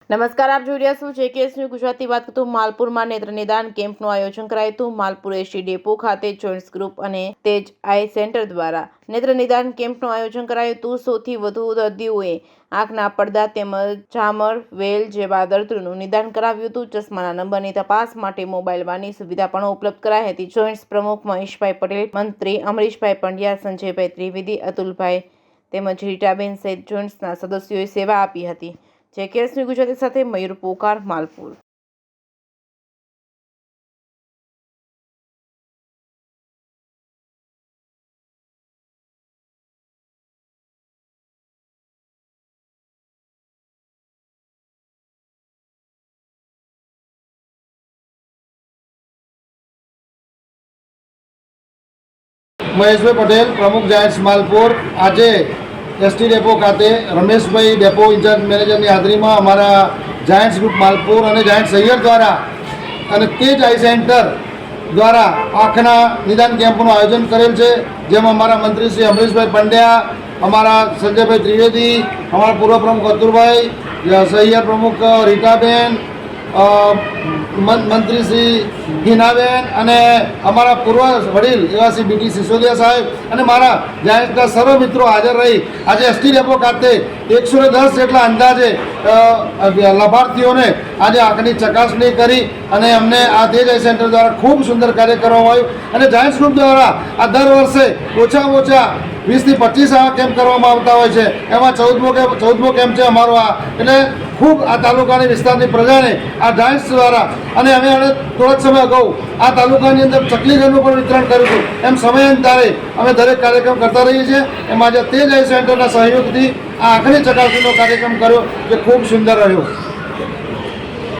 નમસ્કાર, આપ જોઈ રહ્યા છો જેકેએસ ન્યૂઝ ગુજરાતી. વાત કરતું માલપુરમાં નેત્ર નિદાન કેમ્પનું આયોજન કરાયું હતું. માલપુર એસટી ડેપો ખાતે જોઇન્ટ્સ ગ્રુપ અને તેજ આઈ સેન્ટર દ્વારા નેત્ર નિદાન કેમ્પનું આયોજન કરાયું હતું. સૌથી વધુ દર્દીઓએ આંખના પડદા તેમજ ઝામર, વેલ જેવા દર્દીઓનું નિદાન કરાવ્યું હતું. ચશ્માના નંબરની તપાસ માટે મોબાઈલ વાનની સુવિધા પણ ઉપલબ્ધ કરાઈ હતી. જોઇન્ટ્સ પ્રમુખ મહેશભાઈ પટેલ, મંત્રી અમરીશભાઈ પંડ્યા, સંજયભાઈ ત્રિવેદી, અતુલભાઈ તેમજ રીટાબેન સહિત જોઇન્ટ્સના સદસ્યોએ સેવા આપી હતી. જેકેએસ ન્યૂઝ ગુજરાતી સાથે મયુર પોકાર, માલપુર. મહેશભાઈ પટેલ, પ્રમુખ જાયન્ટ્સ માલપુર. આજે એસટી ડેપો ખાતે રમેશભાઈ ડેપો ઇન્ચાર્જ મેનેજરની હાજરીમાં અમારા જાયન્ટ્સ ગ્રુપ માલપુર અને જાયન્ટ સૈયર દ્વારા અને તેજ આઈ સેન્ટર દ્વારા આંખના નિદાન કેમ્પનું આયોજન કરેલ છે, જેમાં અમારા મંત્રી શ્રી અમરીશભાઈ પંડ્યા, અમારા સંજયભાઈ ત્રિવેદી, અમારા પૂર્વ પ્રમુખ અતુલભાઈ, સૈયર પ્રમુખ રીટાબેન, મંત્રી શ્રી હિનાબેન અને અમારા પૂર્વ વડીલ એવા શ્રી બીટી સિસોદિયા સાહેબ અને મારા જાયન્ટના સર્વ મિત્રો હાજર રહી આજે એસટી ડેપો ખાતે 110 જેટલા અંદાજે લાભાર્થીઓને આજે આંખની ચકાસણી કરી અને અમને આ તેજ આઈ સેન્ટર દ્વારા ખૂબ સુંદર કાર્ય કરવામાં આવ્યું. અને જાયન્ટ્સ ગ્રુપ દ્વારા આ દર વર્ષે ઓછામાં ઓછા 20 થી 25 આવા કેમ્પ કરવામાં આવતા હોય છે. એમાં 14મો કેમ્પ છે અમારો આ. એટલે ખૂબ આ તાલુકાની વિસ્તારની પ્રજાને આ જાયન્ટ્સ દ્વારા અને અમે થોડાક સમય અગાઉ આ તાલુકાની અંદર ચકલીઘરનું પણ વિતરણ કર્યું હતું. એમ સમયાંતરે અમે દરેક કાર્યક્રમ કરતા રહીએ છીએ. એમાં આજે તેજ આઈ સેન્ટરના સહયોગથી આ આંખની ચકાસણીનો કાર્યક્રમ કર્યો જે ખૂબ સુંદર રહ્યો.